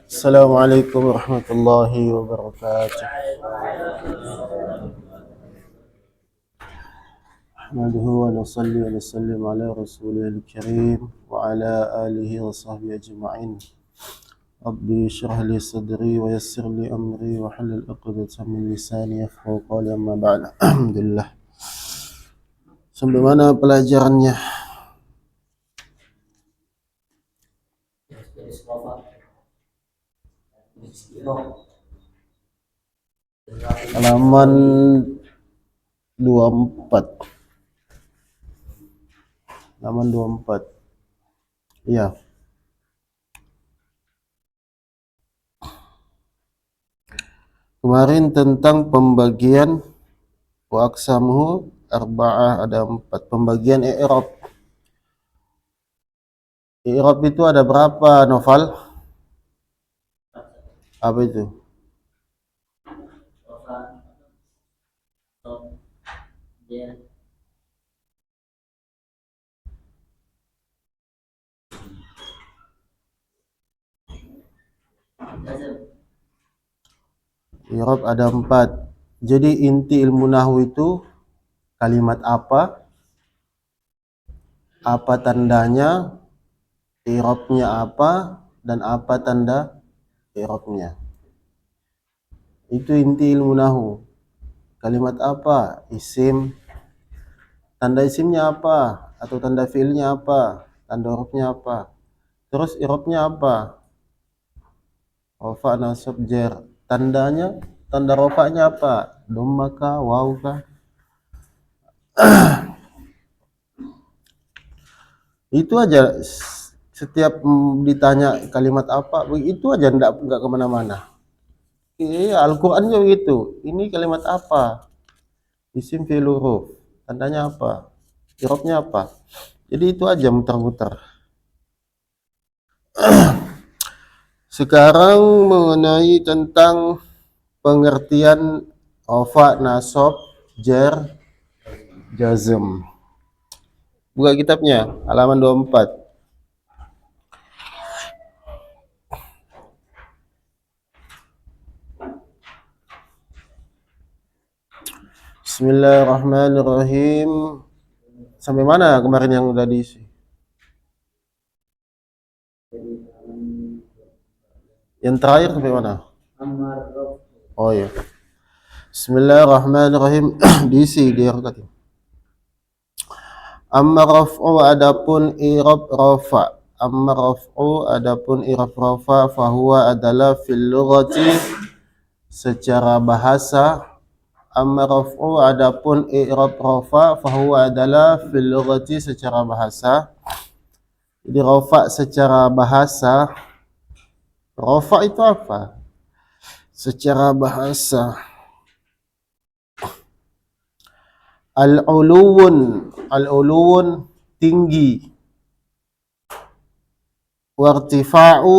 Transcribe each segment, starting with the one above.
Assalamualaikum warahmatullahi wabarakatuh. Nahmaduhu wa nusalli wa nusallim ala rasulihil karim wa ala alihi wa sahbihi ajma'in. Rabbi shrah li sadri wa yassir li amri wa halul 'uqdatam min lisani yafqahu qawli, amma ba'd. Alhamdulillah. Sampai mana pelajarannya? Halaman 24. Halaman 24. Iya. Kemarin tentang pembagian wa aqsamuhu arba'ah, ada 4 pembagian i'rab. I'rab itu ada berapa, Noval? Apa itu? I'rab ada 4. Jadi inti ilmu nahwu itu kalimat apa tandanya, i'rabnya apa, dan apa tanda i'rabnya. Itu inti ilmu nahwu. Kalimat apa? Isim. Tanda isimnya apa? Atau tanda fiilnya apa? Tanda hurufnya apa? Terus i'rabnya apa? Rafa, nasab, jar. Tandanya, tanda rafa'nya apa? Dhamma kah, waw kah? Itu aja. Setiap ditanya kalimat apa, itu aja, enggak kemana-mana. Al-Quran juga begitu. Ini kalimat apa? Isim, fi'il, huruf. Tandanya apa? I'rabnya apa? Jadi itu aja, muter-muter. Sekarang mengenai tentang pengertian rafa, nasab, jar, jazm. Buka kitabnya, halaman 24. Bismillahirrahmanirrahim. Sampai mana kemarin yang udah diisi? Yang terakhir sampai mana? Oh iya. Bismillahirrahmanirrahim. Diisi, dirakatin. Amma raf'u, adapun i'rab rafa. Amma raf'u, adapun i'rab rafa, fahuwa adalah fil lughati, secara bahasa. Amma raf'u, adapun i'rab rafa, fahuwa adalah fil lughati, secara bahasa. Jadi rafa secara bahasa, rafa itu apa? Secara bahasa, al-uluwun tinggi, wartifa'u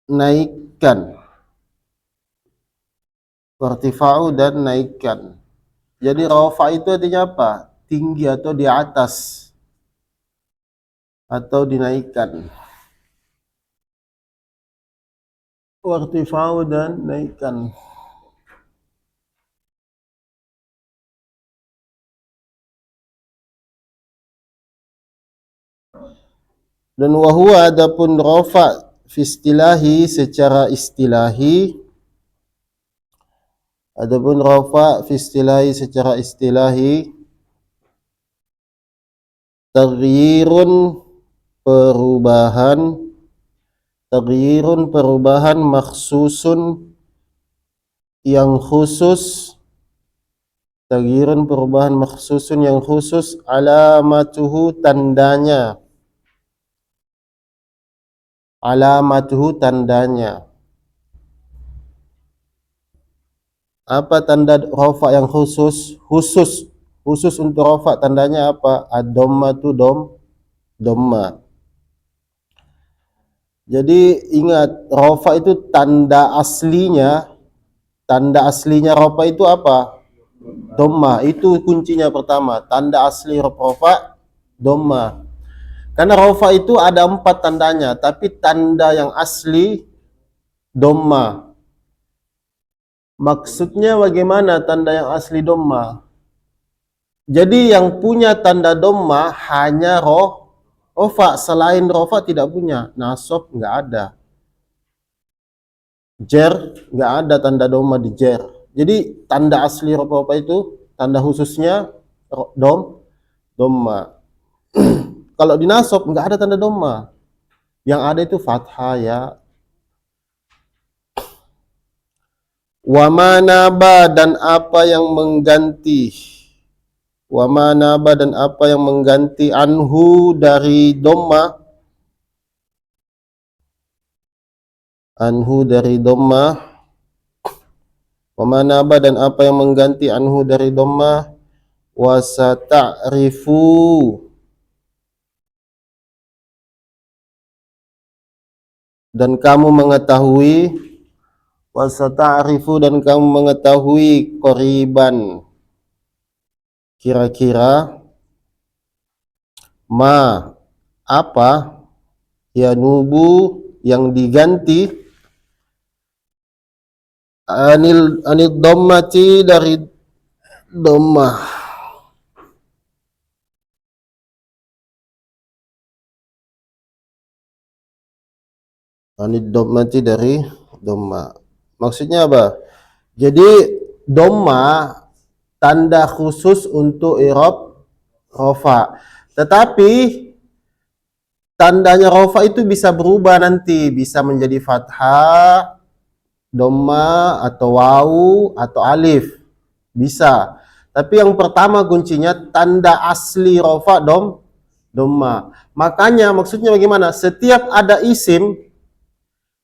naikkan, wartifa'u dan naikkan. Jadi rafa itu artinya apa? Tinggi atau di atas atau dinaikkan. Wartifa'u dan naikkan. Dan wahuwa, adapun rafa fi istilahi, secara istilahi, adapun rafa fi istilahi, secara istilahi, taghyirun perubahan, taghyirun perubahan, makhsusun yang khusus, taghyirun perubahan makhsusun yang khusus, alamatuhu tandanya, alamatuhu tandanya. Apa tanda rafa yang khusus? Khusus untuk rafa tandanya apa? Ad-dhammatu, dhamma. Jadi ingat, rafa itu tanda aslinya rafa itu apa? Dhamma. Itu kuncinya pertama. Tanda asli rafa, dhamma. Karena rofa itu ada 4 tandanya, tapi tanda yang asli domma. Maksudnya bagaimana tanda yang asli domma? Jadi yang punya tanda domma hanya rofa, selain rofa tidak punya. Nasab nggak ada. Jer nggak ada tanda domma di jer. Jadi tanda asli rofa itu, tanda khususnya domma. Kalau di nasab nggak ada tanda domma. Yang ada itu fathah ya. Wa manaba dan apa yang mengganti. Wa manaba dan apa yang mengganti anhu dari domma. Anhu dari domma. Wa manaba dan apa yang mengganti anhu dari domma. Wa sata'rifu dan kamu mengetahui, wasata'rifu dan kamu mengetahui qoriban kira-kira ma apa yanubu yang diganti anil dhammati dari dhammah. Anid dhammati dari dhamma. Maksudnya apa? Jadi dhamma tanda khusus untuk i'rab rofa. Tetapi tandanya rofa itu bisa berubah nanti, bisa menjadi fathah, dhamma atau wawu atau alif. Bisa. Tapi yang pertama kuncinya tanda asli rofa dhamma. Makanya maksudnya bagaimana?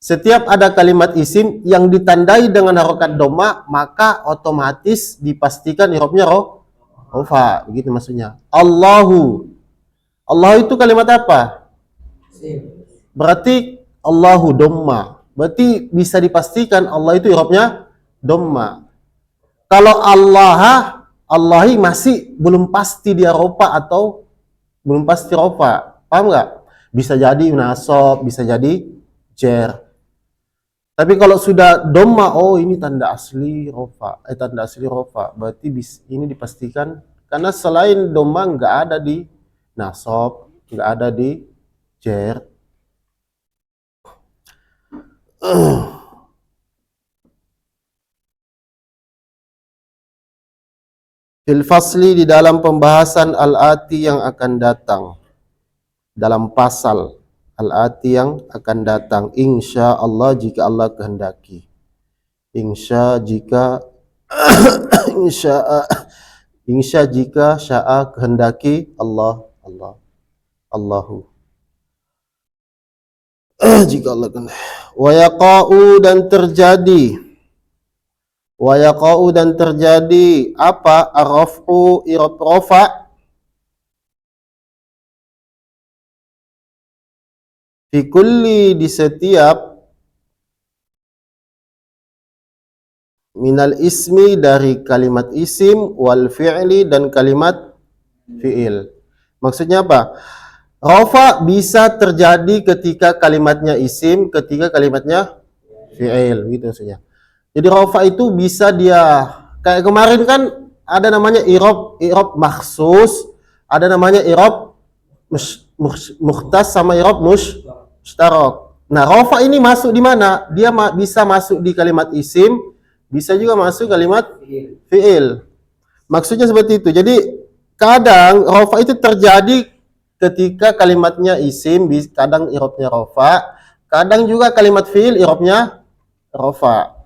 Setiap ada kalimat isim yang ditandai dengan harokat dhamma, maka otomatis dipastikan i'rabnya rofa. Begitu maksudnya. Allahu. Allah itu kalimat apa? Berarti Allahu dhamma. Berarti bisa dipastikan Allah itu i'rabnya dhamma. Kalau Allahi masih belum pasti dia rofa atau belum pasti rofa. Paham nggak? Bisa jadi nasab, bisa jadi jer. Tapi kalau sudah dhamma, oh ini tanda asli rofa, tanda asli rofa. Berarti ini dipastikan karena selain dhamma nggak ada di nasab, nggak ada di jer. Fil fasli di dalam pembahasan al-ati yang akan datang. Dalam pasal al-ati yang akan datang, insya Allah jika Allah kehendaki. Insya jika insya jika sya'a kehendaki Allahu jika Allah kehendaki. Wa yaqa'u dan terjadi apa? Ar-raf'u i'rab rafa fi kulli di setiap minal ismi dari kalimat isim wal fi'li dan kalimat fi'il. Maksudnya apa? Rafa bisa terjadi ketika kalimatnya isim, ketika kalimatnya fi'il, gitu maksudnya. Jadi rafa itu bisa dia kayak kemarin kan ada namanya i'rab makhsus, ada namanya i'rab mukhtas sama i'rab mustarak. Nah, rafa ini masuk di mana? Dia bisa masuk di kalimat isim, bisa juga masuk kalimat fi'il. Maksudnya seperti itu. Jadi kadang rafa itu terjadi ketika kalimatnya isim, kadang i'rabnya rafa, kadang juga kalimat fi'il i'rabnya rafa.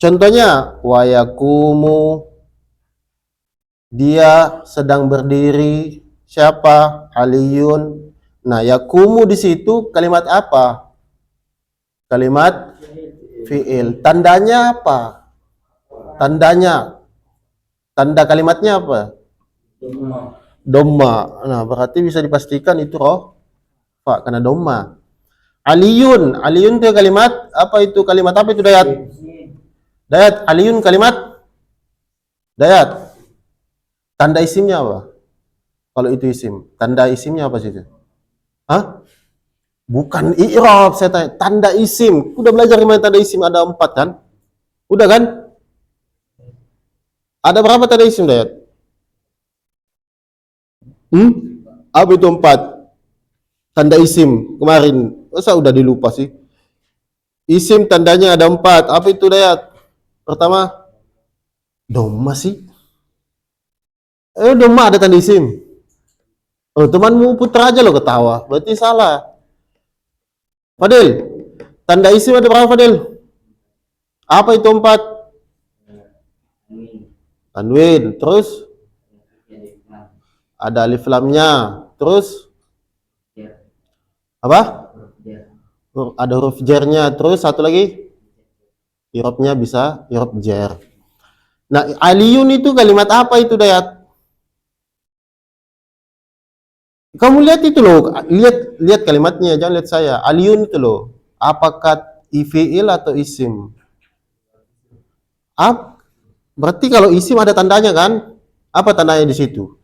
Contohnya wa yaqumu, dia sedang berdiri. Siapa? Aliyun. Nah, yaqumu di situ kalimat apa? Kalimat fi'il. Tandanya apa? Tanda kalimatnya apa? Dhamma. Nah, berarti bisa dipastikan itu rofa karena dhamma. Aliyun itu kalimat apa itu? Kalimat apa itu, Dayat? Dayat, aliyun kalimat Dayat. Tanda isimnya apa? Kalau itu isim, tanda isimnya apa sih itu? Hah? Bukan i'rab, saya tanya. Tanda isim. Udah belajar gimana tanda isim? Ada 4 kan? Udah kan? Ada berapa tanda isim, Dayat? Hmm? Apa itu 4? Tanda isim kemarin. Masa udah dilupa sih? Isim tandanya ada 4. Apa itu, Dayat? Pertama, doma sih. Doma ada tanda isim. Oh, temanmu putra aja lo ketawa. Berarti salah. Fadil, tanda isim ada berapa, Fadil? Apa itu 4? Tanwin. Terus ada alif lamnya. Terus apa? Ada huruf jernya. Terus satu lagi, irobnya bisa irob jer. Nah, aliyun itu kalimat apa itu, Dayat? Kamu lihat itu loh, lihat kalimatnya, jangan lihat saya. Aliyun itu loh. Apakah fi'il atau isim? Berarti kalau isim ada tandanya kan? Apa tandanya di situ?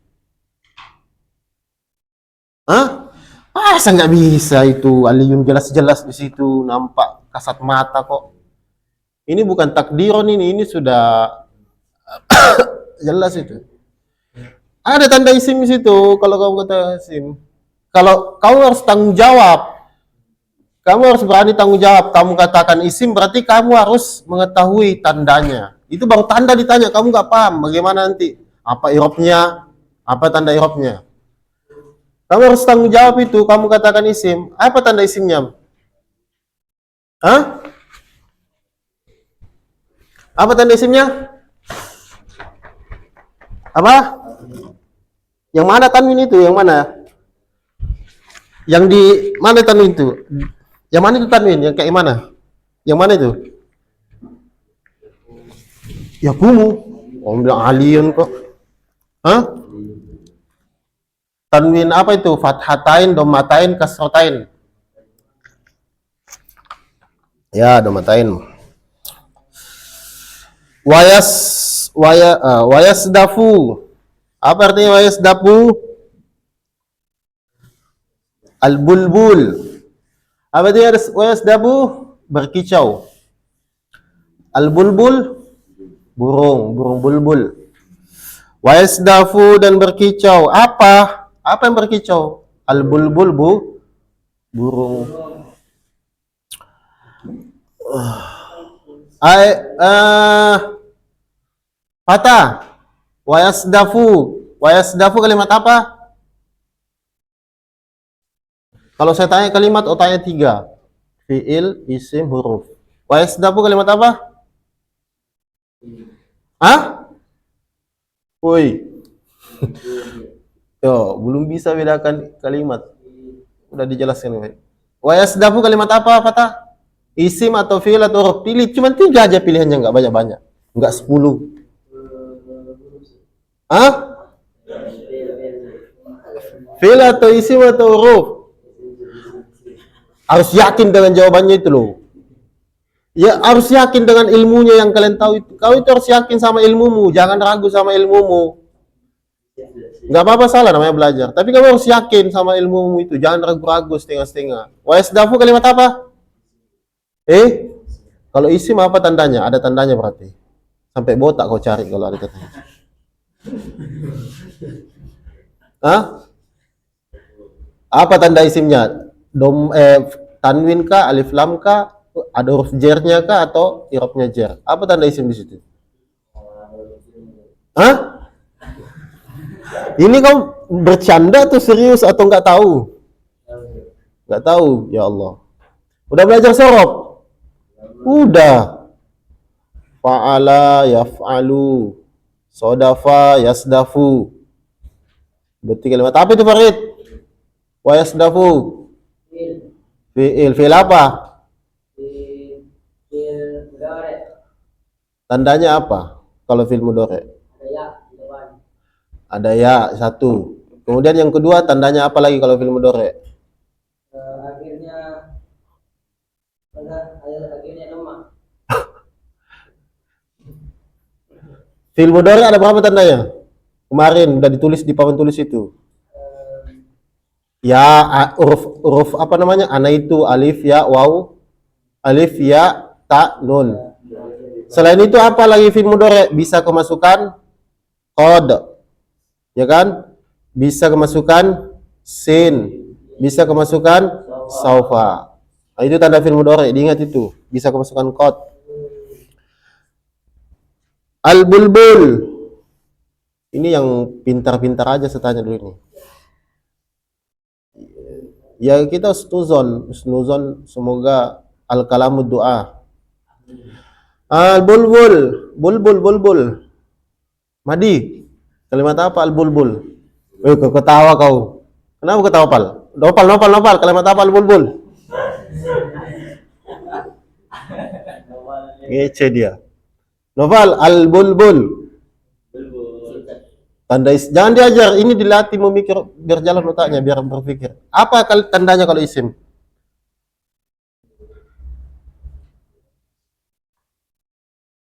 Hah? Masa nggak bisa itu? Aliyun jelas-jelas di situ, nampak kasat mata kok. Ini bukan takdiron ini sudah jelas itu. Ada tanda isim di situ kalau kamu kata isim. Kalau kamu harus tanggung jawab, kamu harus berani tanggung jawab. Kamu katakan isim berarti kamu harus mengetahui tandanya. Itu baru tanda ditanya, kamu nggak paham bagaimana nanti? Apa irobnya? Apa tanda irobnya? Kamu harus tanggung jawab itu. Kamu katakan isim. Apa tanda isimnya? Hah? Apa tanda isimnya? Apa? Yang mana tanwin itu? Yang mana? Yang di mana tanwin itu? Yang mana itu tanwin? Yang kayak mana? Yang mana itu? Ya kumu. Om bilang alien kok. Hah? Tanwin apa itu? Fathatain, domatain, kasrotain. Ya, domatain. Wayas dafu. Apa artinya wayas dafu? Al-bulbul. Apa artinya wayas dafu? Berkicau. Al-bulbul, burung bulbul. Wayas dafu dan berkicau. Apa yang berkicau? Al-bulbul, burung. Ay, Fata, wayasdafu kalimat apa? Kalau saya tanya kalimat, tanya 3. Fi'il, isim, huruf. Wayasdafu kalimat apa? Hah? Woi. Yo, belum bisa bedakan kalimat. Udah dijelaskan. Wayasdafu kalimat apa, Fata? Isim atau fi'il atau huruf? Pilih, cuma 3 aja pilihannya, nggak banyak-banyak. Nggak 10. Hah? Fi'il atau isim atau huruf? Harus yakin dengan jawabannya itu loh. Ya harus yakin dengan ilmunya yang kalian tahu itu. Kau itu harus yakin sama ilmumu, jangan ragu sama ilmumu. Nggak apa-apa salah namanya belajar, tapi kamu harus yakin sama ilmumu itu, jangan ragu-ragu setengah-setengah. Wayasdafu kalimat apa? Kalau isim apa tandanya? Ada tandanya berarti. Sampai botak kau cari kalau ada tandanya. Hah? Apa tanda isimnya? Tanwin kah, alif lam kah, ada huruf jernya kah atau irobnya jer? Apa tanda isim di situ? Hah? Ini kau bercanda atau serius atau nggak tahu? Nggak tahu, ya Allah. Udah belajar sorob? Udah. Fa'ala yaf'alu, sodafa yasdafu. Berarti kalimat apa itu, Farid? Wa yasdafu. Fi'il apa? Tandanya apa? Kalau fi'il mudhari? Ada ya, satu. Kemudian yang kedua tandanya apa lagi kalau fi'il mudhari? Akhirnya lemah. Fi'il mudhari ada berapa tandanya? Kemarin udah ditulis di papan tulis itu. Ya, huruf apa namanya? Ana itu alif ya waw, alif ya ta nun. Selain itu apa lagi fi'il mudhari? Bisa kemasukan qad, ya kan? Bisa kemasukan sin, bisa kemasukan saufa. Nah, itu tanda fi'il mudhari, diingat itu. Bisa kemasukan qad. Al-bulbul. Ini yang pintar-pintar aja saya tanya dulu ini. Ya kita snuzon semoga al-kalamu doa. Al-bulbul, bulbul. Madi. Kalimat apa al-bulbul? Kau ketawa kau. Kenapa ketawa pal? Nopal. Kalimat apa al-bulbul? Ngece dia. Nopal al-bulbul. Jangan diajar, ini dilatih memikir biar jalan otaknya, biar berpikir. Apa tandanya kalau isim?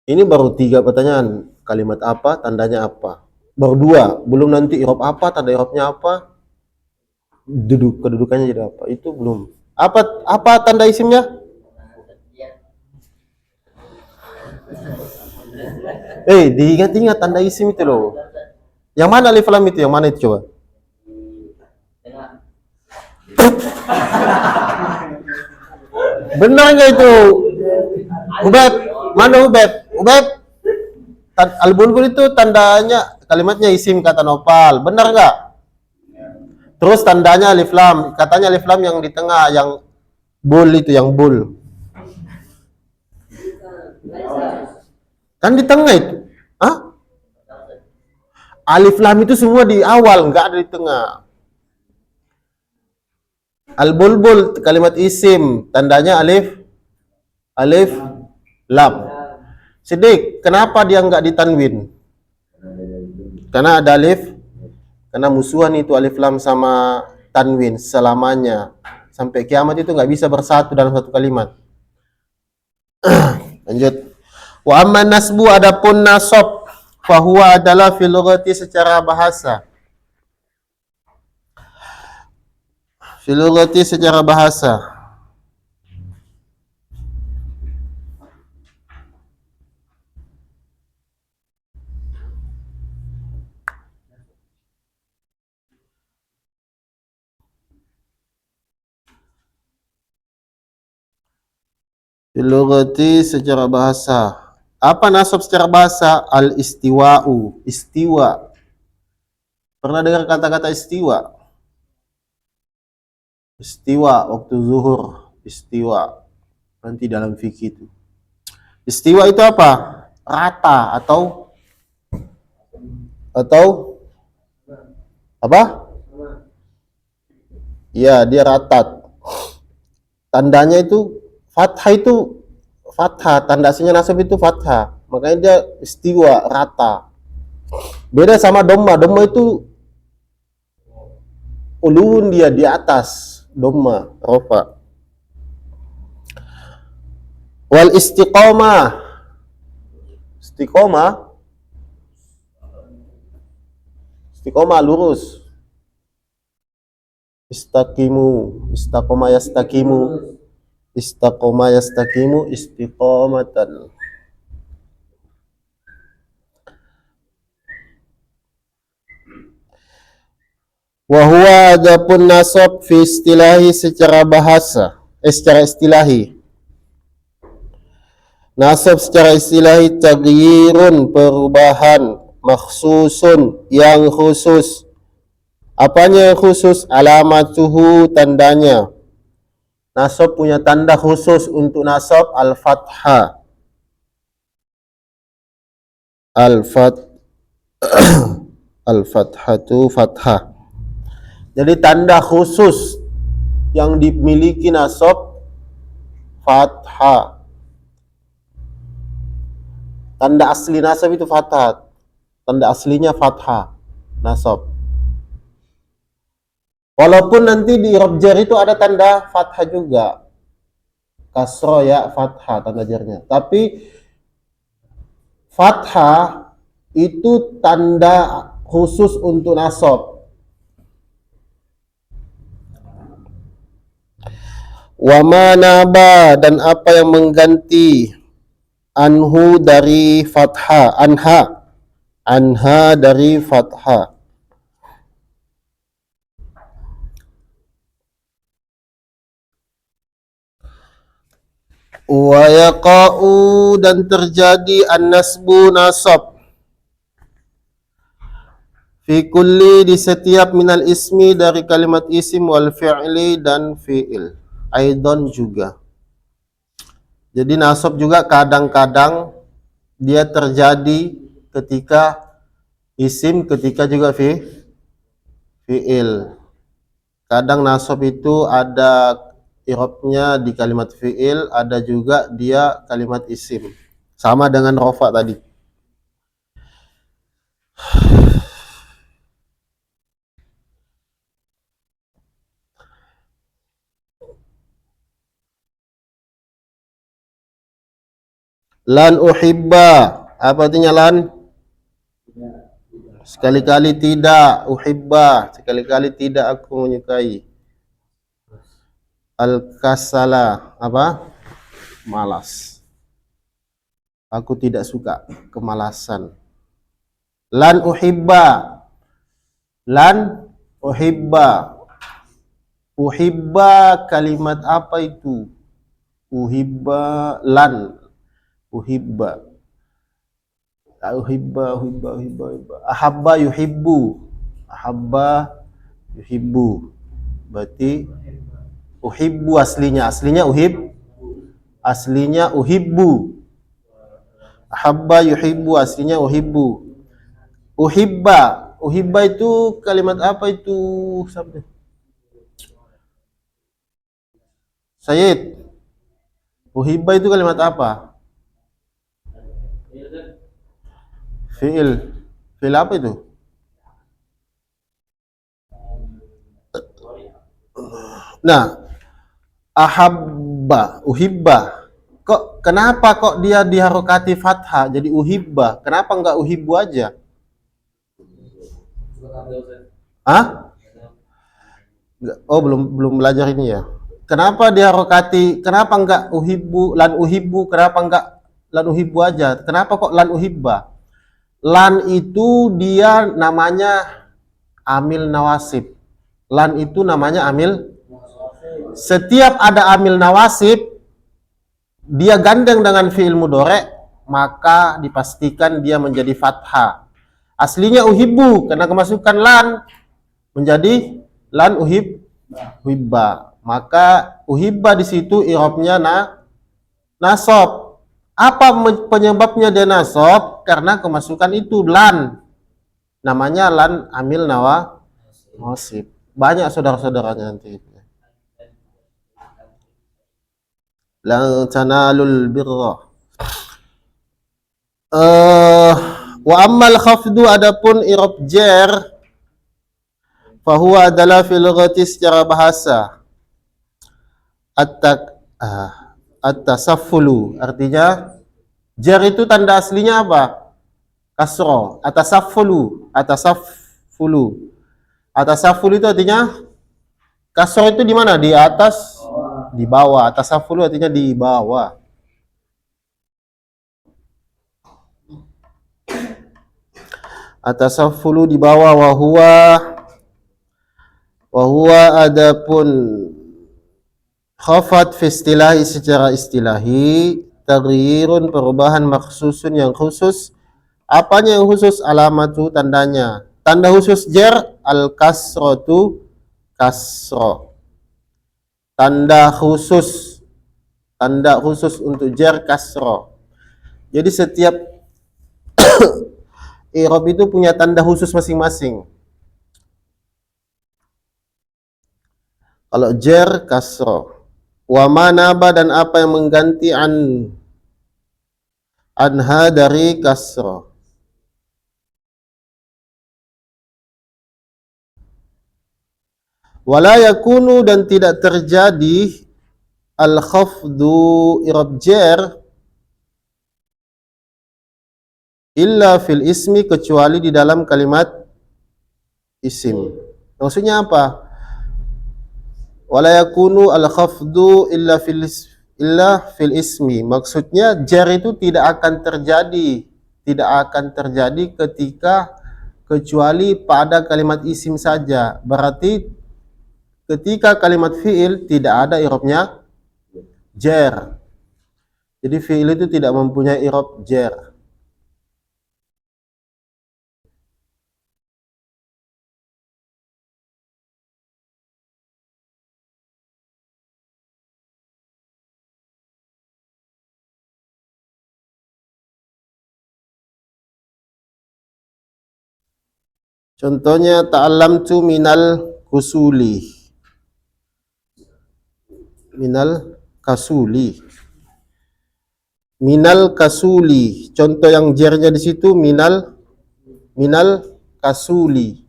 Ini baru 3 pertanyaan. Kalimat apa, tandanya apa? Baru 2, belum nanti i'rab apa, tanda i'rabnya apa, kedudukannya jadi apa. Itu belum. Apa tanda isimnya? Diingat-ingat tanda isim itu loh. Yang mana alif lam itu? Yang mana itu coba? Benar nggak itu? Ubeb, mana Ubeb? Al-bulbul itu tandanya kalimatnya isim kata Nopal. Benar nggak? Terus tandanya alif lam. Katanya alif lam yang di tengah, yang bul itu, yang bul. Kan di tengah itu. Hah? Alif lam itu semua di awal, nggak ada di tengah. Al-bulbul kalimat isim, tandanya alif lam. Sidik, kenapa dia nggak ditanwin? Karena ada alif, karena musuhan itu alif lam sama tanwin selamanya. Sampai kiamat itu nggak bisa bersatu dalam satu kalimat. Lanjut. Wa amma nasbu, adapun nasab, fahuwa adalah fil lughati secara bahasa. Fil lughati secara bahasa. Fil lughati secara bahasa. Apa nasab secara bahasa? Al-istiwa'u, istiwa. Pernah dengar kata-kata istiwa? Istiwa waktu zuhur, istiwa. Nanti dalam fikih itu. Istiwa itu apa? Rata atau apa? Ya, dia rata. Tandanya itu fathah, tanda aslinya nasab itu fathah. Makanya dia istiwa, rata. Beda sama domma itu ulun, dia di atas, domma, rofa. Wal istiqomah lurus. Istaqoma yastaqimu istiqomatan. Wa huwa adapun nasab fi istilahi secara bahasa, secara istilahi. Nasab secara istilahi taghyirun, perubahan, makhsusun, yang khusus. Apanya yang khusus? Alamatuhu, tandanya. Nasab punya tanda khusus untuk nasab al-fathah. Al-fathatu fathah. Jadi tanda khusus yang dimiliki nasab fathah. Tanda asli nasab itu fathah. Tanda aslinya fathah nasab. Walaupun nanti di i'rab jar itu ada tanda fathah juga. Kasro ya fathah tanda jarnya. Tapi fathah itu tanda khusus untuk nasab. Wa ma naba, dan apa yang mengganti anhu dari fathah, anha dari fathah. Wa yaqa'u, dan terjadi an-nasbu nasab fi kulli, di setiap minal ismi, dari kalimat isim, wal fi'li, dan fi'il. Aidon, juga. Jadi nasab juga kadang-kadang dia terjadi ketika isim, ketika juga fi'il. Kadang nasab itu ada i'rabnya di kalimat fi'il, ada juga dia kalimat isim. Sama dengan rofa tadi. Lan uhibba, apa artinya lan? Sekali-kali tidak. Uhibba, sekali-kali tidak aku menyukai. Al-kasala, apa? Malas. Aku tidak suka kemalasan. Lan uhibba, lan uhibba. Uhibba kalimat apa itu? Uhibba, lan. Uhibba. Uhibba. Ahabba yuhibbu. Ahabba yuhibbu. Berarti uhibbu aslinya uhibbu. Ahabba yuhibbu aslinya uhibbu. Uhibba itu kalimat apa itu? Sampai Sayyid, uhibba itu kalimat apa? Fi'il. Fi'il apa itu? Nah, ahabba, uhibba. Kenapa kok dia diharokati fathah jadi uhibba? Kenapa enggak uhibbu aja? Hah? Oh, belum belajar ini ya. Kenapa diharokati? Kenapa enggak uhibbu, lan uhibbu? Kenapa enggak lan uhibbu aja? Kenapa kok lan uhibba? Lan itu dia namanya amil nawasib. Lan itu namanya amil. Setiap ada amil nawasib, dia gandeng dengan fi'il mudhari', maka dipastikan dia menjadi fathah. Aslinya uhibbu, karena kemasukan lan menjadi lan uhibba. Maka uhibba di situ i'rabnya nasab. Apa penyebabnya dia nasab? Karena kemasukan itu lan. Namanya lan amil nawasib. Banyak saudara-saudaranya nanti. Lan tanalul birra. Wa ammal khafdu, adapun i'rab jar, fahuwa adalah fil lughati secara bahasa at-tasaffulu, artinya jar itu tanda aslinya apa? Kasra. Atasaffulu itu artinya kasra itu di mana? Di atas, di bawah. Atasaffulu artinya di bawah. Atasaffulu di bawah. Wahuwa adapun khafat fi istilahi, secara istilahi, taghyirun, perubahan, maksusun yang khusus. Apanya yang khusus? Alamatu, tandanya. Tanda khusus jar al kasratu, kasro. Tanda khusus untuk jar kasro. Jadi setiap i'rab itu punya tanda khusus masing-masing. Kalau jar kasro. Wa manaba, dan apa yang mengganti anha dari kasro. Wala yakunu, dan tidak terjadi al khafdu i'rab jar illa fil ismi, kecuali di dalam kalimat isim. Maksudnya apa? Wala yakunu al-khafdu illa fil ismi. Maksudnya jar itu tidak akan terjadi ketika kecuali pada kalimat isim saja. Berarti ketika kalimat fiil tidak ada i'rabnya jar. Jadi fiil itu tidak mempunyai i'rab jar. Contohnya ta'allamtu kusuli. Minal kasuli. Minal kasuli. Contoh yang jarnya di situ minal kasuli.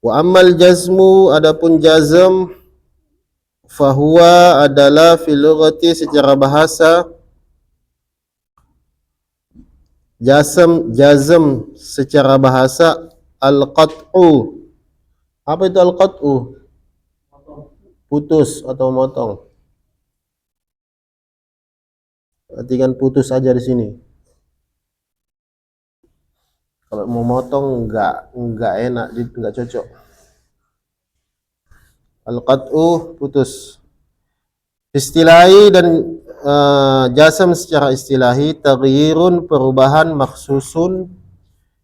Wa ammal jazmu, adapun jazm, fahuwa adalah fil lughati secara bahasa, jazm secara bahasa al-qat'u. Apa itu al-qat'u? Putus atau motong. Artikan putus aja di sini. Kalau mau motong enggak enak, enggak cocok. Al-qat'u putus. Istilahi dan jazm secara istilahi, taghyirun perubahan, maksusun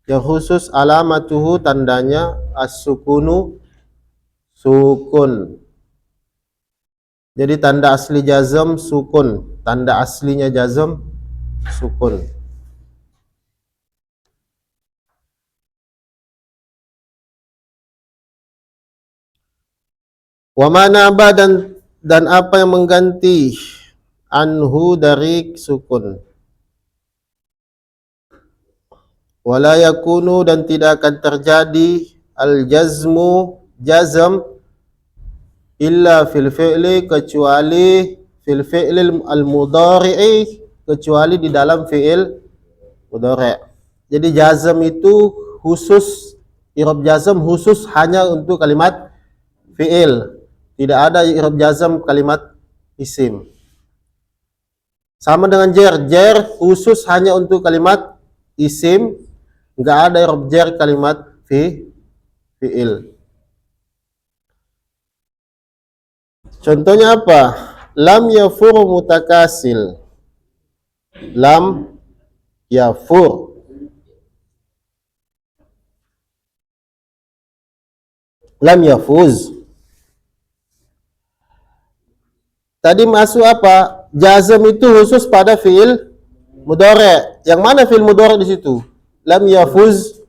yang khusus, alamatuhu tandanya, as-sukunu sukun. Jadi tanda asli jazm sukun, tanda aslinya jazm sukun. Wa manaba, dan apa yang mengganti anhu dari sukun. Wala yakunu, dan tidak akan terjadi al-jazmu jazm illa fil fi'li, kecuali fil fi'li al-mudhari'i, kecuali di dalam fi'il mudhari'. Jadi jazm itu khusus, i'rab jazm khusus hanya untuk kalimat fi'il. Tidak ada i'rab jazm kalimat isim. Sama dengan jar khusus hanya untuk kalimat isim, enggak ada i'rab jar kalimat fi'il. Contohnya apa? Lam yafur mutakasil. Lam yafur. Lam yafuz. Tadi masuk apa? Jazm itu khusus pada fi'il mudhari'. Yang mana fi'il mudhari' di situ? Lam yafuz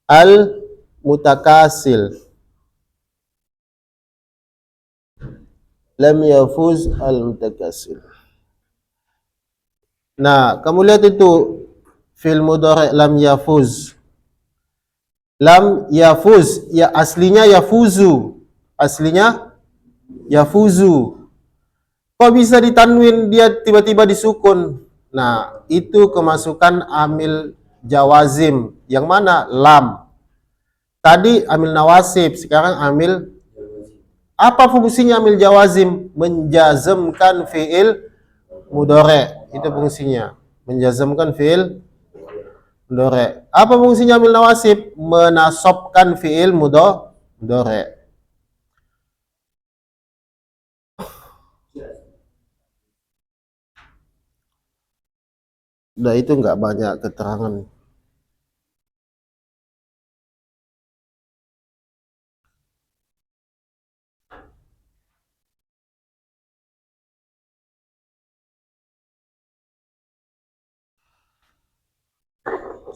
al mutakasil. Lam yafuz al mutakasil. Nah, kamu lihat itu fi'il mudhari' lam yafuz. Lam yafuz, ya aslinya yafuzu. Aslinya yafuzu. Kok bisa ditanwin dia tiba-tiba disukun? Nah, itu kemasukan amil jawazim. Yang mana? Lam. Tadi amil nawasib, sekarang amil. Apa fungsinya amil jawazim? Menjazmkan fi'il mudhari'. Itu fungsinya. Menjazmkan fi'il mudhari'. Apa fungsinya amil nawasib? Menasobkan fi'il mudhari'. Nah, itu enggak banyak keterangan.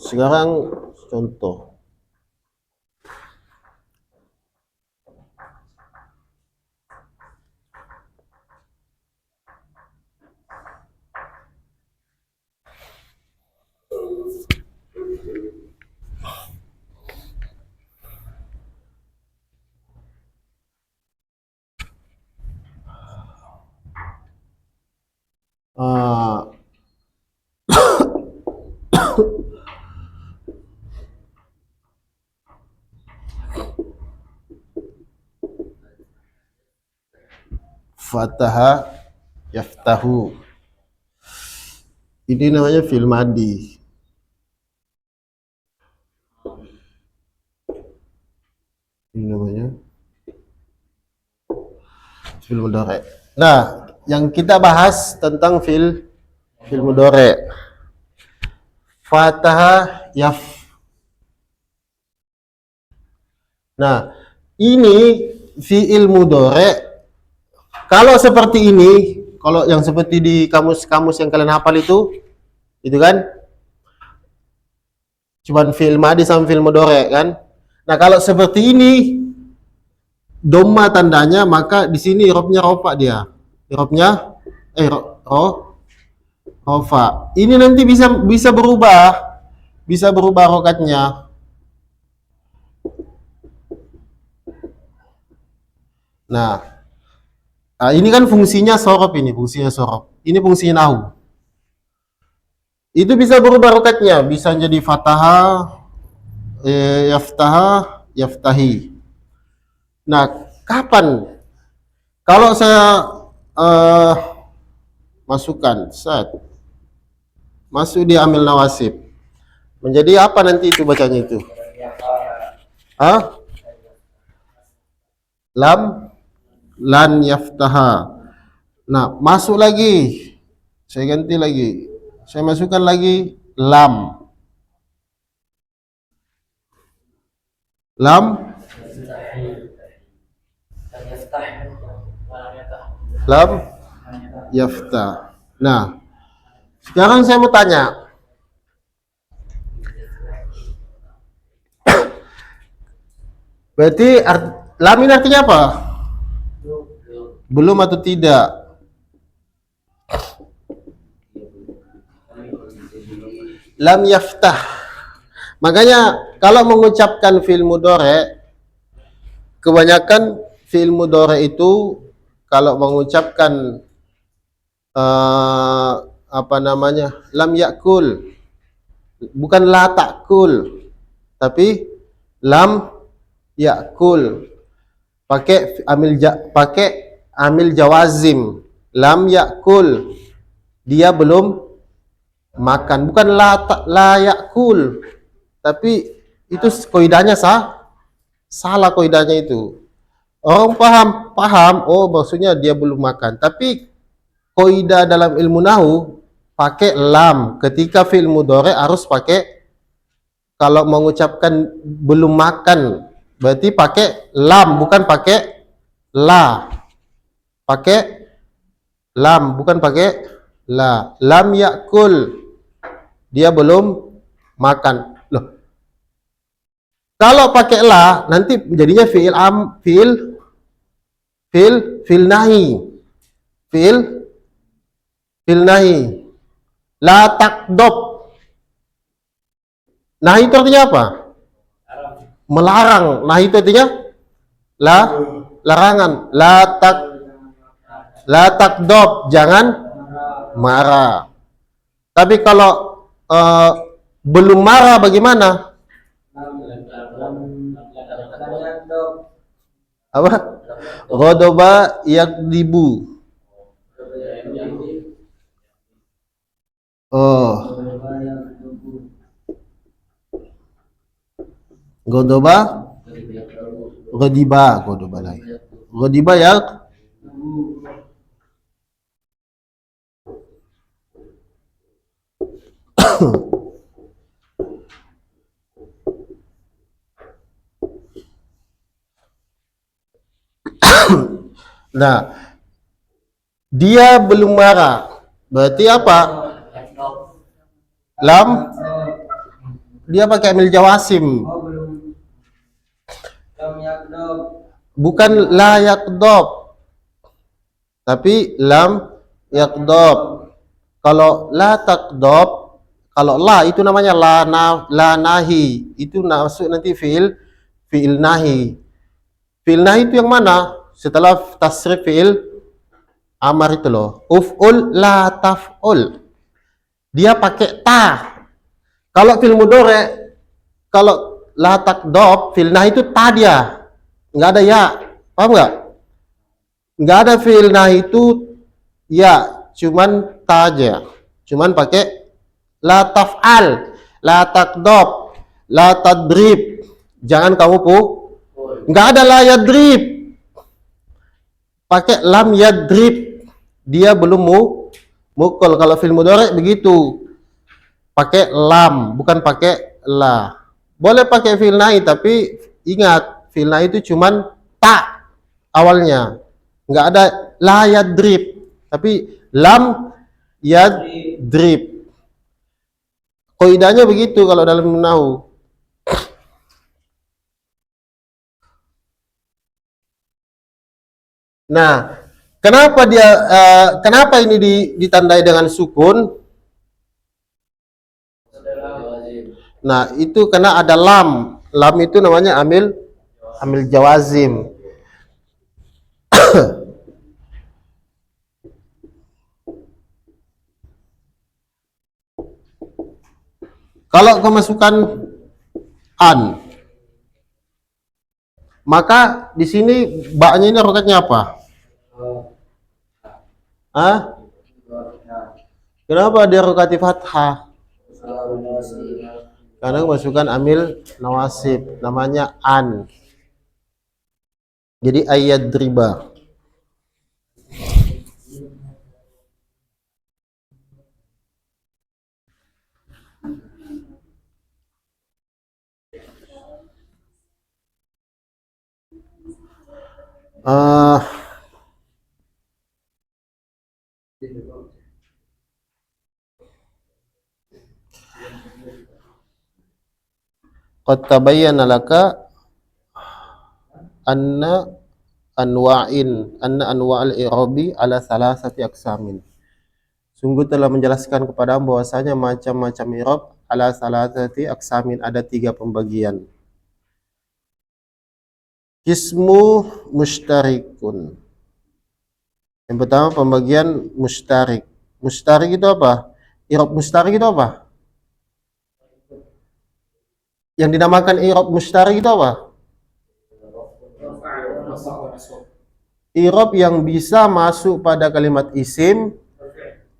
Sekarang contoh. Fataha yaftahu. Ini namanya fi'il madi. Ini namanya fi'il mudhari'. Nah, yang kita bahas tentang fi'il mudhari'. Fataha yaf. Nah, ini fi'il mudhari'. Kalau seperti ini, kalau yang seperti di kamus-kamus yang kalian hafal itu kan cuman fi'il madi sama fi'il mudhari' kan. Nah, kalau seperti ini dhamma tandanya, maka di sini i'rabnya rofa dia. I'rabnya rofa. Ini nanti bisa berubah rokatnya. Nah, ini kan fungsinya sorof, ini fungsinya sorof. Ini fungsinya nahu. Itu bisa berubah rokatnya, bisa jadi fataha, yaftaha, yaftahi. Nah, kapan? Kalau saya masukkan masuk di amil nawasib, menjadi apa nanti itu bacanya itu? Lan yaftaha. Nah, masuk lagi, saya ganti lagi, saya masukkan lagi lam yaftah. Nah, sekarang saya mau tanya, berarti lam ini artinya apa? Belum atau tidak? Lam yaftah. Makanya kalau mengucapkan fi'il mudhari', kebanyakan fi'il mudhari' itu kalau mengucapkan lam yakul, bukan la ta'kul, tapi lam yakul, pakai amil jawazim. Lam yakul, dia belum makan, bukan la yakul, tapi itu kaidahnya salah kaidahnya itu. Orang paham, oh maksudnya dia belum makan, tapi kaidah dalam ilmu nahu pakai lam. Ketika fi'il mudhari' harus pakai, kalau mengucapkan belum makan berarti pakai lam, bukan pakai la. Pakai lam, bukan pakai la. Lam yakul, dia belum makan. Loh, kalau pakai la nanti jadinya fi'il nahi. Fi'il nahi. La takdob. Nahi itu artinya apa? Melarang. Nahi itu artinya larangan. La takdob, jangan marah. Tapi kalau belum marah bagaimana? Apa? Ghadaba yakdibu. Ghadaba lagi. Ghadiba yak Nah, dia belum marah. Berarti apa? Lam, dia pakai amil jawasim. Bukan la yakdob, tapi lam yakdob. Kalau la takdob, kalau la itu namanya la nahi, itu masuk nanti fi'il nahi. Fi'il nahi itu yang mana? Setelah tasrif fi'il amar itu loh, uf'ul la taf'ul, dia pakai ta. Kalau fi'il mudhari', kalau la takdob, fi'il nahi itu ta dia, nggak ada ya, paham nggak? Nggak ada fi'il nahi itu ya, cuman ta aja. Cuman pakai la taf'al, la takdob, la tadrib. Jangan kamu nggak ada la yadrib. Pakai lam yadrib. Dia belum mukul. Kalau fi'il mudhari begitu. Pakai lam, bukan pakai la. Boleh pakai fi'il nahi, tapi ingat fi'il nahi itu cuman ta awalnya. Nggak ada la yadrib, tapi lam yadrib. Kaidahnya begitu kalau dalam nahwu. Nah, kenapa ini ditandai dengan sukun? Nah, itu karena ada lam. Lam itu namanya amil jawazim. Kalau kemasukan an, maka di sini baknya ini rokatnya apa? Hah? Kenapa dia rokati fathah? Karena kemasukan amil nawasib, namanya an. Jadi ayat riba. Qad tabayyana laka anna anwa'al i'rabi ala salasati aqsamin. Sungguh telah menjelaskan kepadamu bahwasanya macam-macam i'rab ala salasati aqsamin, ada 3 pembagian. Qismu musytarikun. Yang pertama pembagian musytarik. Musytarik itu apa? I'rab musytarik itu apa? Yang dinamakan i'rab musytarik itu apa? I'rab yang bisa masuk pada kalimat isim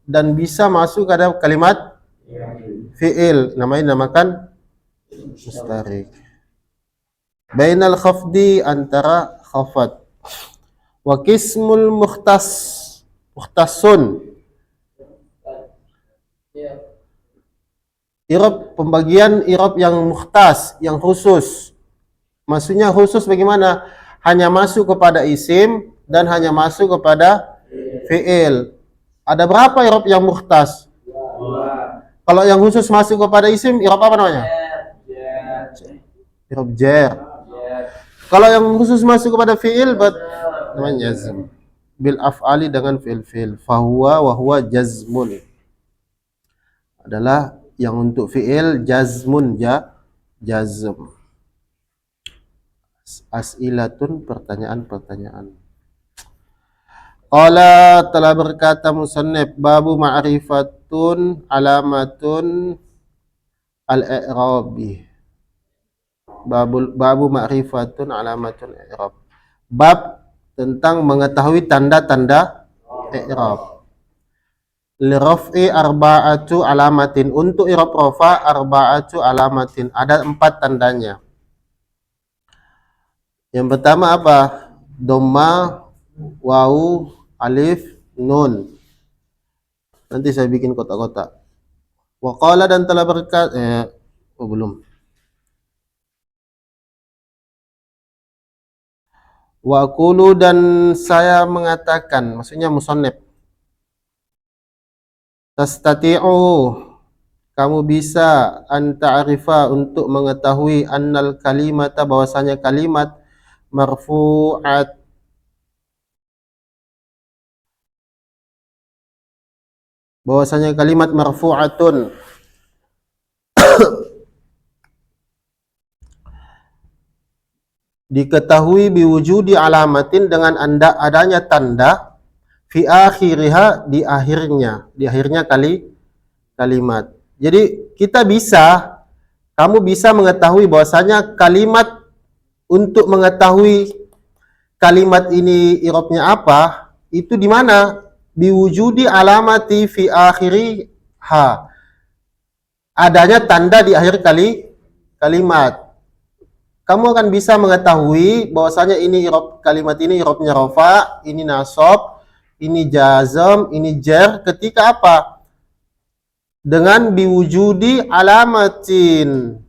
dan bisa masuk pada kalimat fi'il, dinamakan mustarik. Bainal khafdi, antara khafat. Wa qismul mukhtasun. I'rab, pembagian i'rab yang mukhtas, yang khusus. Maksudnya khusus bagaimana? Hanya masuk kepada isim dan hanya masuk kepada fi'il. Ada berapa i'rab yang mukhtas? Kalau yang khusus masuk kepada isim, i'rab apa namanya? I'rab jar. Kalau yang khusus masuk kepada fi'il, namanya jazm. Bil af'ali, dengan fi'il. Fahuwa wa huwa jazmun. Adalah yang untuk fi'il jazmun, jazm. As'ilatun, pertanyaan-pertanyaan. Qala, telah berkata musannif, babu ma'rifatun alamatun al-i'rabi. Babu ma'rifatun alamatun i'rab. Bab tentang mengetahui tanda-tanda i'rab. Liraf'i arba'atu alamatin. Untuk i'rab rafa arba'atu alamatin, ada 4 tandanya. Yang pertama apa? Dhamma, wawu, alif, nun. Nanti saya bikin kotak-kotak. Wa qala, dan telah berkata belum. Wa aqulu, dan saya mengatakan, maksudnya musannif. Tastati'u, kamu bisa, an ta'rifa, untuk mengetahui, annal kalimata, bahwasanya kalimat marfu'at, bahwasanya kalimat marfu'atun diketahui biwujudi alamatin, dengan adanya tanda, fi akhiriha, di akhirnya kalimat. Jadi kamu bisa mengetahui bahwasanya kalimat, untuk mengetahui kalimat ini i'rabnya apa? Itu di mana? Biwujudi alamati fi akhiri ha. Adanya tanda di akhir kalimat. Kamu akan bisa mengetahui bahwasanya ini kalimat ini i'rabnya rafa, ini nasab, ini jazm, ini jar ketika apa? Dengan biwujudi alamatin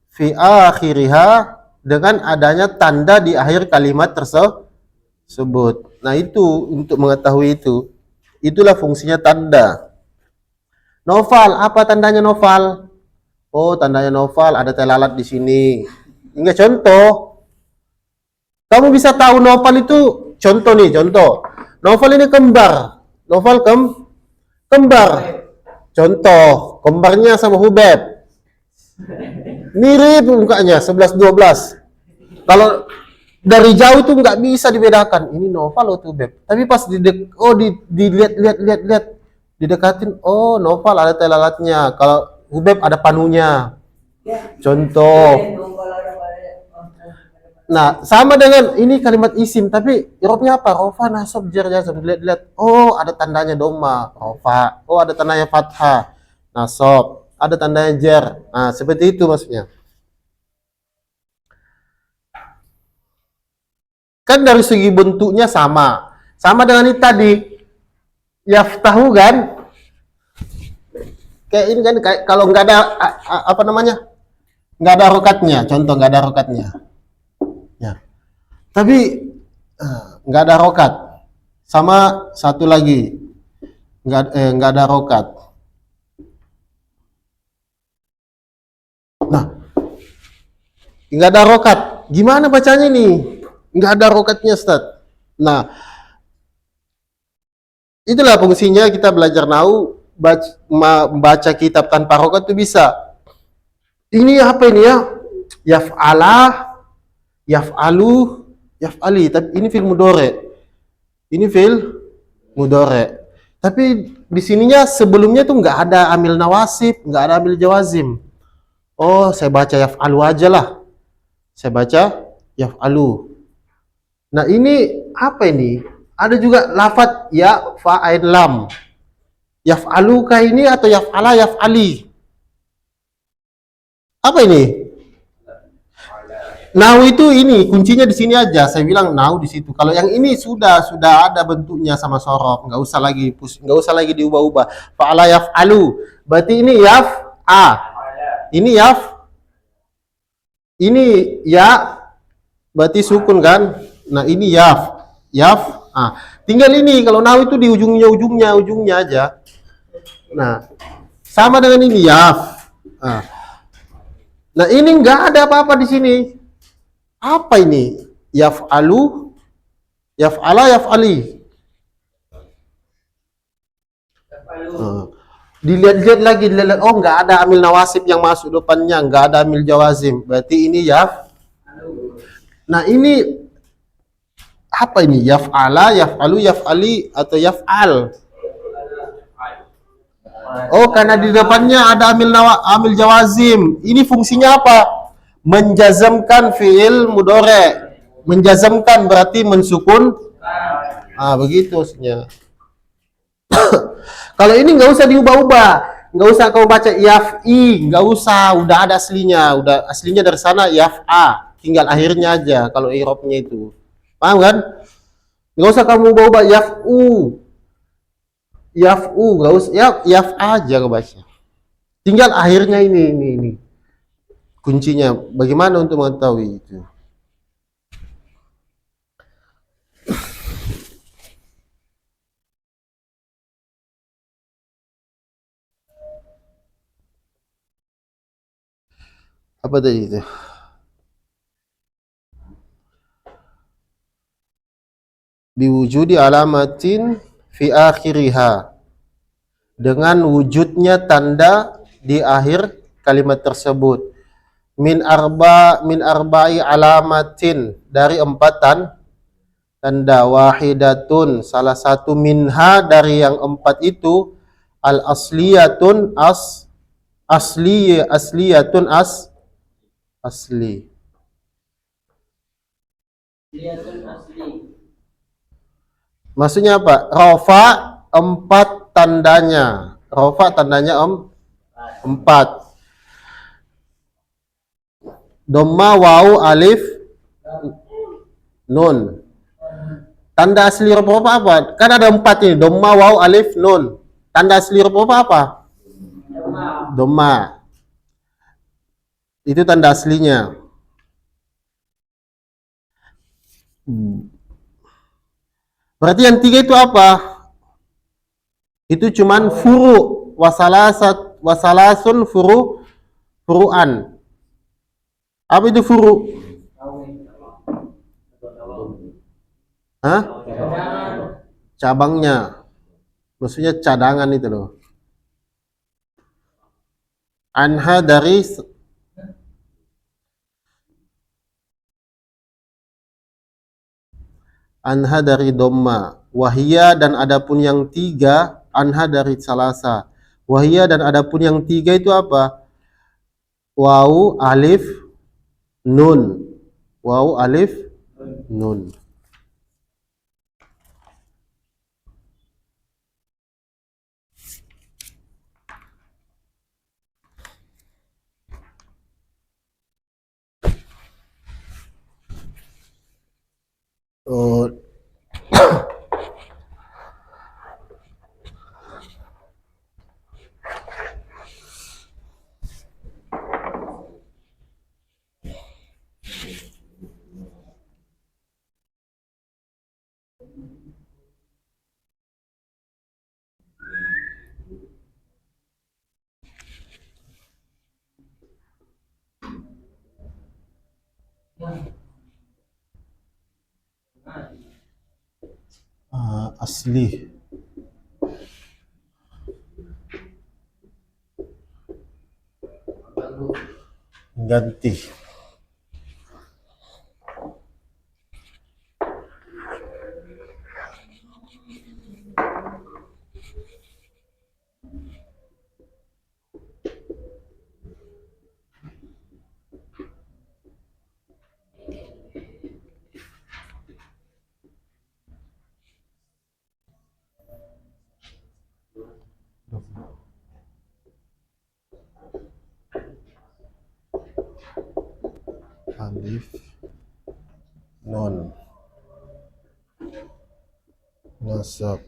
fi akhiriha, dengan adanya tanda di akhir kalimat tersebut. Nah, itu untuk mengetahui itu. Itulah fungsinya tanda. Novel, apa tandanya novel? Oh, tandanya novel ada telalat di sini. Enggak, contoh. Kamu bisa tahu novel itu contoh nih, contoh. Novel ini kembar. Novel kembar. Contoh, kembarnya sama Hubeb. Mirip mukanya 11-12. Kalau dari jauh tuh nggak bisa dibedakan. Ini Noval atau Hubeb. Tapi pas dilihat didekatin, oh Noval ada telalatnya. Kalau Hubeb ada panunya. Contoh. Nah, sama dengan ini kalimat isim, tapi i'rabnya apa? Rafa, nasab, jar, jazm. Dilihat-lihat, oh ada tandanya doma, rafa. Oh ada tandanya fathah, nasab. Ada tandanya jar. Nah, seperti itu maksudnya. Kan dari segi bentuknya sama. Sama dengan ini tadi. Yaftahu kan? Kayak ini kan, kayak, kalau nggak ada apa namanya? Nggak ada rokatnya. Contoh nggak ada rokatnya. Ya. Tapi nggak ada rokat. Sama satu lagi nggak ada rokat. Nah, nggak ada rokat. Gimana bacanya nih? Nggak ada rokatnya, Ustaz. Nah, itulah fungsinya kita belajar nahwu, baca kitab tanpa rokat itu bisa. Ini apa ini ya? Yaf'alah, yaf'alu, yaf'ali, tapi ini fi'il mudhari. Ini fi'il mudhari. Tapi di sininya sebelumnya tuh nggak ada amil nawasib, nggak ada amil jawazim. Oh, saya baca yaf'alu aja lah. Saya baca yaf'alu. Nah, ini apa ini? Ada juga lafadz ya, fa, ain, lam. Yaf'alu kah ini atau yaf'ala, yaf'ali? Apa ini? Nahwu itu ini kuncinya di sini aja. Saya bilang nahwu di situ. Kalau yang ini sudah ada bentuknya sama sorof, nggak usah lagi diubah-ubah. Fa'ala yaf'alu. Berarti ini yaf'a. Ini ini ya. Berarti sukun kan? Nah, ini yaf. Tinggal ini kalau nahwu itu di ujungnya aja. Nah, sama dengan ini yaf. Nah, ini nggak ada apa-apa di sini. Apa ini? Yaf'alu, yaf'ala, yaf'ali. Dilihat-lihat lagi, oh nggak ada amil nawasib yang masuk depannya, nggak ada amil jawazim. Berarti ini yaf. Nah, ini apa ini? Yaf'ala, yaf'alu, yaf'ali atau yaf'al? Oh, karena di depannya ada amil jawazim. Ini fungsinya apa? Menjazamkan fi'il mudhari. Menjazamkan berarti mensukun. Begitu maksudnya. Kalau ini nggak usah diubah-ubah, nggak usah kau baca yaf'i, nggak usah, udah ada aslinya, udah aslinya dari sana yaf'a, tinggal akhirnya aja kalau i'rabnya itu. Paham kan? Nggak usah kamu ubah-ubah yaf'u, nggak usah, yaf'a aja kau baca. Tinggal akhirnya ini. Kuncinya bagaimana untuk mengetahui itu? Apa tadi itu? Biwujudi alamatin fi akhiriha, dengan wujudnya tanda di akhir kalimat tersebut. Min arba'i alamatin, dari 4 tanda. Wahidatun, salah satu minha dari yang 4 itu, al asliyatun asliyatun asli. Maksudnya apa? Rofa 4 tandanya. Rofa tandanya empat. Dhamma wawu alif nun. Tanda asli huruf apa? Kan ada 4 ini. Dhamma wawu alif nun. Tanda asli huruf apa? Dhamma. Itu tanda aslinya. Berarti yang 3 itu apa? Itu cuman furu. Wasalasun furuan. Apa itu furu? Hah? Cabangnya. Maksudnya cadangan itu loh. Anha dari dhamma. Wahia dan adapun yang 3 anha dari salasa. Wahia dan adapun yang 3 itu apa? Wawu alif nun. Wawu alif nun. Oh, asli. Ganti. Alif nun nasab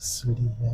asliya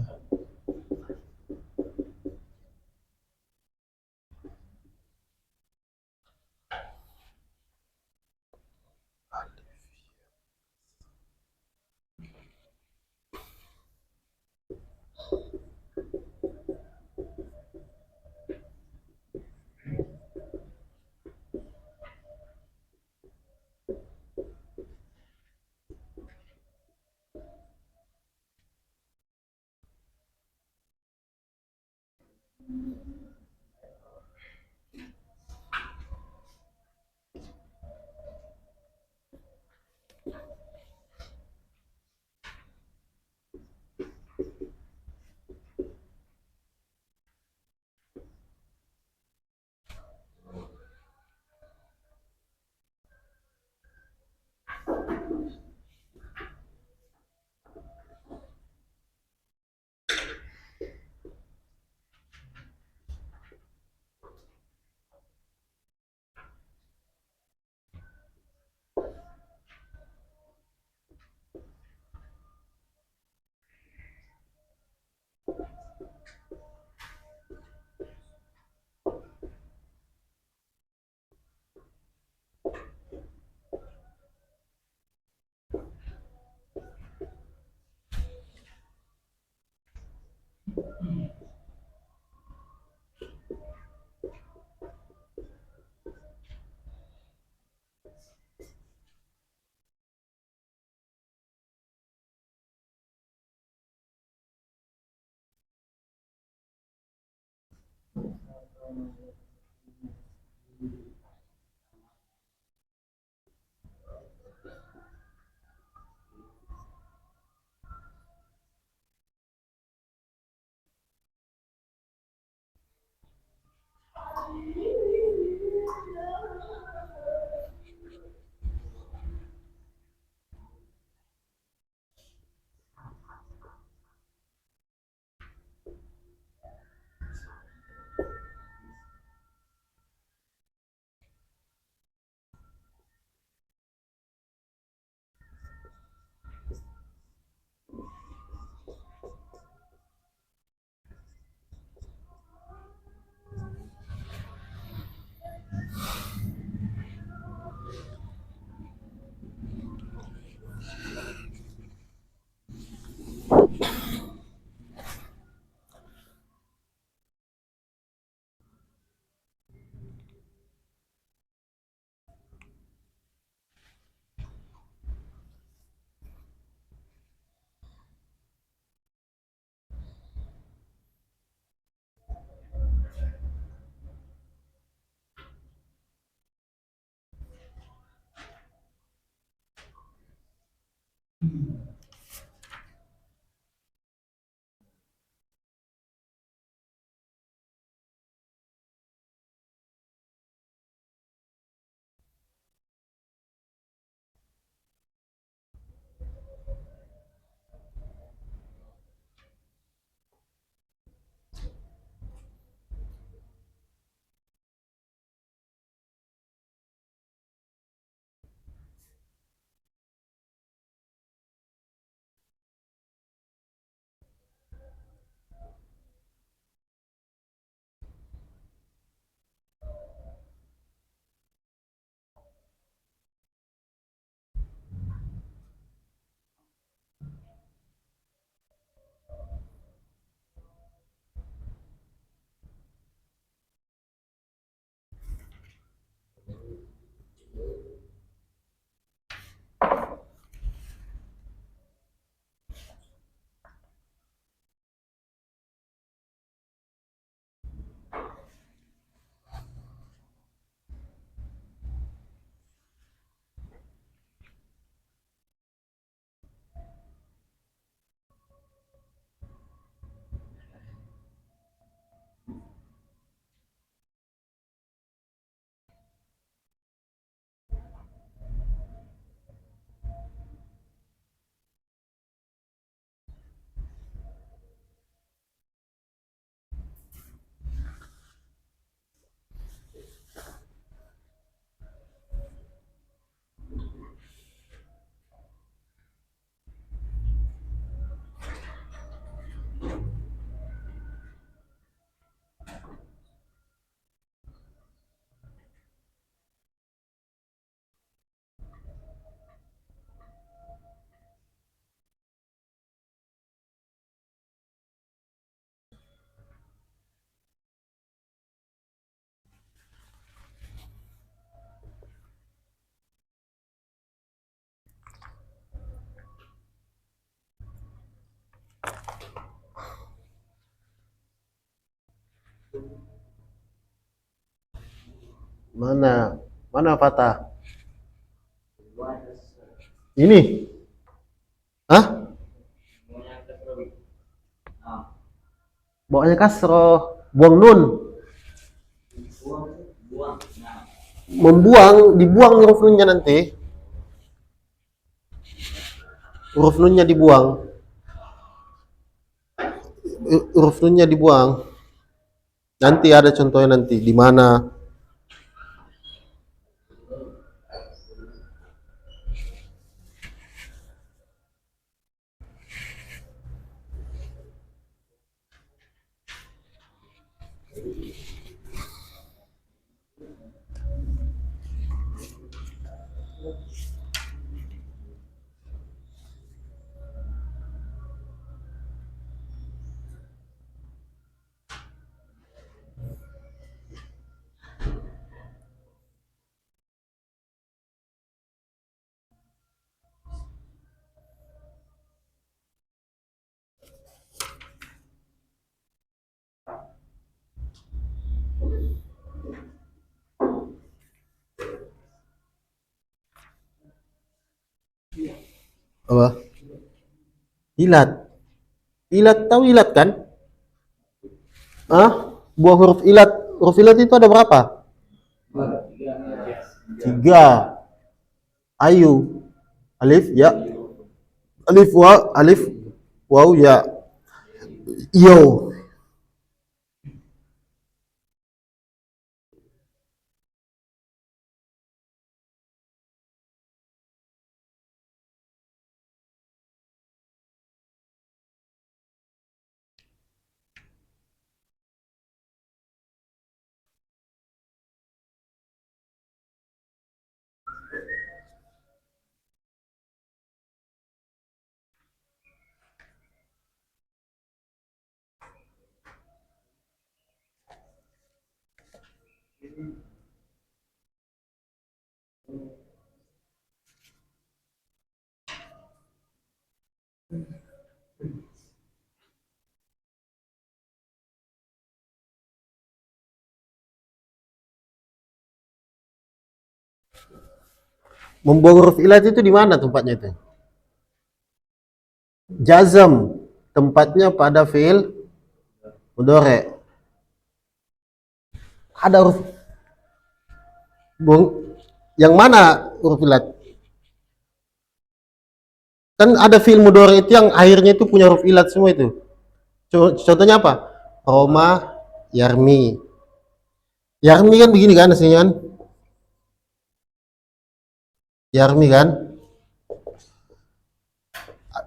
Mana? Mana patah? Ini? Hah? Bawanya kasroh. Buang nun. Membuang, dibuang huruf nunnya nanti. Huruf nunnya dibuang. Huruf nunnya dibuang. Nanti ada contohnya nanti di mana. Apa? Ilat. Ilat, tahu ilat kan? Ah, buah huruf ilat. Huruf ilat itu ada berapa? Tiga. Ayu. Alif, ya. Alif, wa, alif, waw, ya. Yo. Membuang huruf ilat itu di mana tempatnya itu? Jazm tempatnya pada fi'il mudhari. Ada huruf yang mana huruf ilat? Kan ada fi'il mudhari itu yang akhirnya itu punya huruf ilat semua itu. Contohnya apa? Roma, yarmi. Yarmi kan begini kan aslinya kan? Yarmi kan?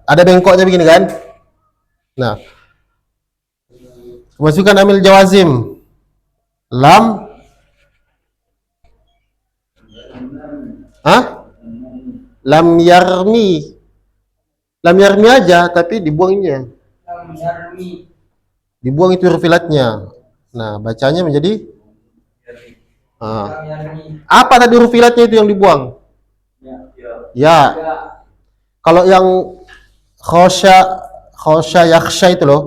Ada bengkoknya begini kan? Nah, masukkan amil jawazim. Lam, lam yarmi. Lam yarmi aja, tapi dibuangnya. Dibuang itu huruf ilatnya. Nah, bacanya menjadi apa tadi huruf ilatnya itu yang dibuang? Ya. Kalau yang khosya yakhsha itu loh.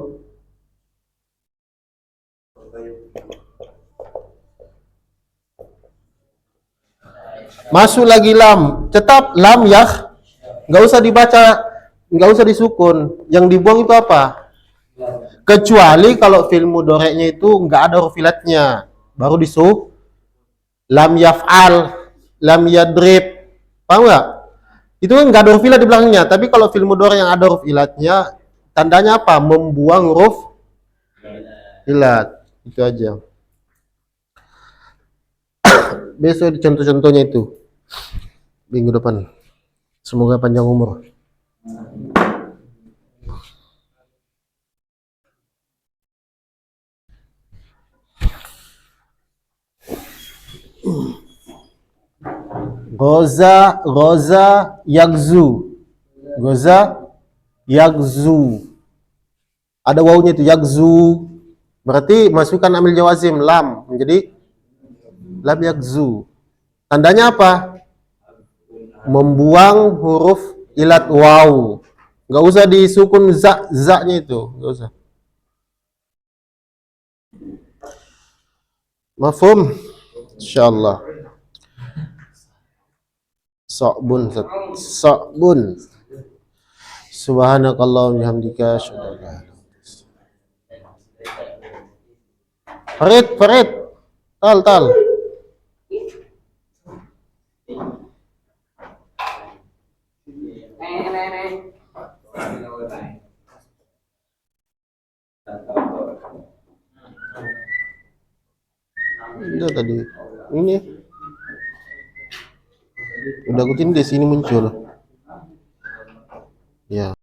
Masuk lagi lam, tetap lam yah, nggak usah dibaca, nggak usah disukun. Yang dibuang itu apa? Kecuali kalau fi'il mudhari'nya itu nggak ada huruf ilatnya, baru lam yaf'al, lam yadrib, paham nggak? Itu kan nggak ada huruf ilat di belakangnya. Tapi kalau fi'il mudhari' yang ada huruf ilatnya, tandanya apa? Membuang huruf ilat. Itu aja. Besok contoh-contohnya itu minggu depan. Semoga panjang umur. Goza, yagzu. Goza, yagzu. Ada wawunya itu yagzu. Berarti masukkan amil jawazim lam menjadi lam yagzu. Tandanya apa? Membuang huruf ilat waw. Nggak usah disukun za-nya itu, nggak usah. Mafhum? Insyaallah. Sa'bun. Subhanakallahumma bihamdika asyhadu an la ilaha illa anta. Farid. Tal. Udah tadi. Ini. Udah aku di sini muncul. Ya.